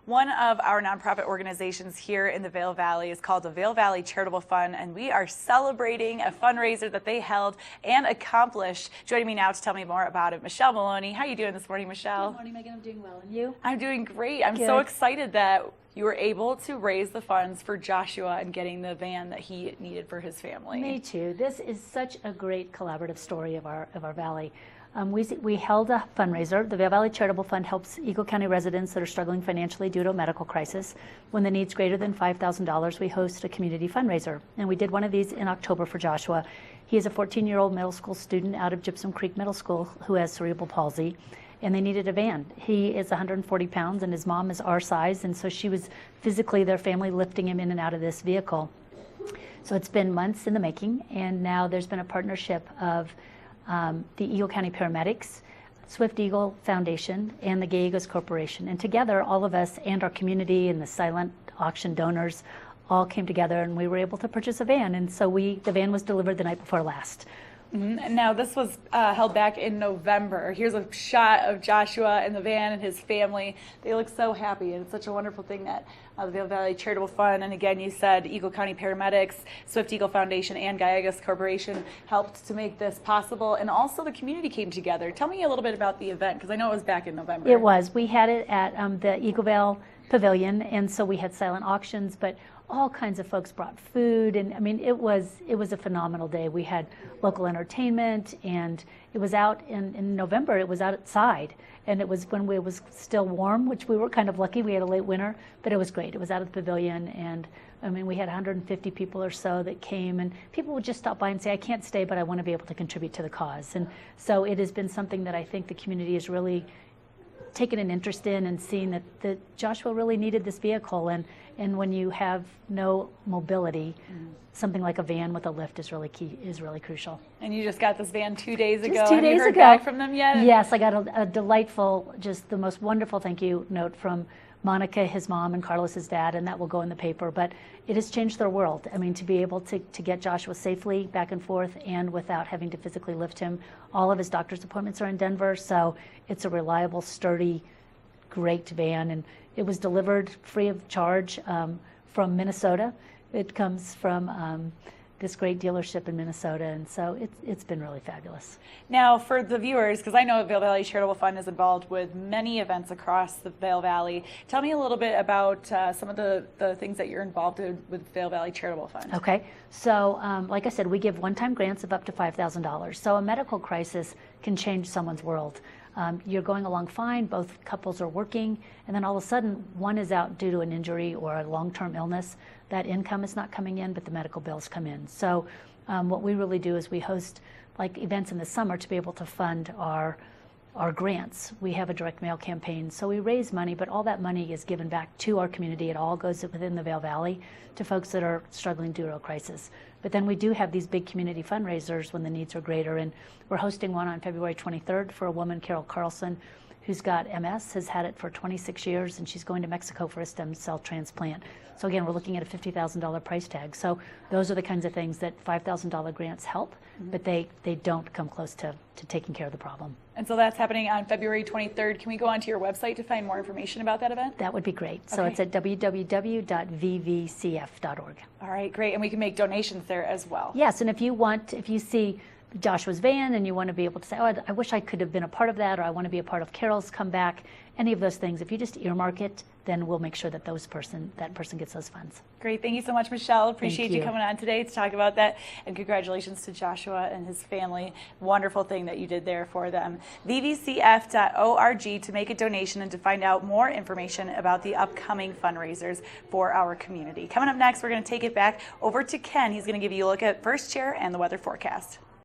One of our nonprofit organizations here in the Vail Valley is called the Vail Valley Charitable Fund, and we are celebrating a fundraiser that they held and accomplished. Joining me now to tell me more about it, Michelle Maloney. How are you doing this morning, Michelle? Good morning, Megan. I'm doing well. And you? I'm doing great. I'm so excited that you were able to raise the funds for Joshua and getting the van that he needed for his family. Me too. This is such a great collaborative story of our valley. We held a fundraiser. The Vail Valley Charitable Fund helps Eagle County residents that are struggling financially due to a medical crisis. When the need's greater than $5,000, we host a community fundraiser. And we did one of these in October for Joshua. He is a 14-year-old middle school student out of Gypsum Creek Middle School who has cerebral palsy, and they needed a van. He is 140 pounds and his mom is our size, and so she was physically, their family, lifting him in and out of this vehicle. So it's been months in the making, and now there's been a partnership of the Eagle County Paramedics, Swift Eagle Foundation, and the Gay Eagles Corporation. And together, all of us and our community and the silent auction donors all came together, and we were able to purchase a van. And so the van was delivered the night before last. And now this was held back in November. Here's a shot of Joshua and the van and his family. They look so happy, and it's such a wonderful thing that the Vail Valley Charitable Fund, and again you said Eagle County Paramedics, Swift Eagle Foundation, and Gay Eagles Corporation helped to make this possible, and also the community came together. Tell me a little bit about the event, because I know it was back in November. It was. We had it at the Eagle Vail Pavilion, and so we had silent auctions, but all kinds of folks brought food, and I mean it was a phenomenal day. We had local entertainment, and it was out in November. It was outside, and it was when it was still warm, which we were kind of lucky. We had a late winter, but it was great. It was out at the pavilion, and I mean we had 150 people or so that came, and people would just stop by and say, I can't stay, but I want to be able to contribute to the cause. And so it has been something that I think the community has really taken an interest in, and seeing that Joshua really needed this vehicle, and when you have no mobility, something like a van with a lift is really key, is really crucial. And you just got this van 2 days ago. Just 2 days Have you heard ago. back from them yet? Yes, I got a delightful, just the most wonderful thank you note from Monica, his mom, and Carlos, his dad, and that will go in the paper. But it has changed their world. I mean, to be able to get Joshua safely back and forth and without having to physically lift him. All of his doctor's appointments are in Denver, so it's a reliable, sturdy, great van, and it was delivered free of charge from Minnesota. It comes from this great dealership in Minnesota, and so it's been really fabulous. Now, for the viewers, because I know Vail Valley Charitable Fund is involved with many events across the Vail Valley, tell me a little bit about some of the things that you're involved in with Vail Valley Charitable Fund. Okay, so like I said, we give one-time grants of up to $5,000. So a medical crisis can change someone's world. You're going along fine, both couples are working, and then all of a sudden one is out due to an injury or a long-term illness. That income is not coming in, but the medical bills come in. So what we really do is we host like events in the summer to be able to fund our grants. We have a direct mail campaign, so we raise money, but all that money is given back to our community. It all goes within the Vail Valley to folks that are struggling due to a crisis. But then we do have these big community fundraisers when the needs are greater, and we're hosting one on February 23rd for a woman, Carol Carlson, who's got MS, has had it for 26 years, and she's going to Mexico for a stem cell transplant. So again, we're looking at a $50,000 price tag. So those are the kinds of things that $5,000 grants help, but they don't come close to taking care of the problem. And so that's happening on February 23rd. Can we go onto your website to find more information about that event? That would be great. So it's at www.vvcf.org. All right, great. And we can make donations there as well. Yes, and if you see Joshua's van and you want to be able to say, oh, I wish I could have been a part of that, or I want to be a part of Carol's comeback, any of those things, if you just earmark it, then we'll make sure that that person gets those funds. Great. Thank you so much, Michelle. Appreciate you you coming on today to talk about that. And congratulations to Joshua and his family. Wonderful thing that you did there for them. vvcf.org to make a donation and to find out more information about the upcoming fundraisers for our community. Coming up next, we're going to take it back over to Ken. He's going to give you a look at First Chair and the weather forecast.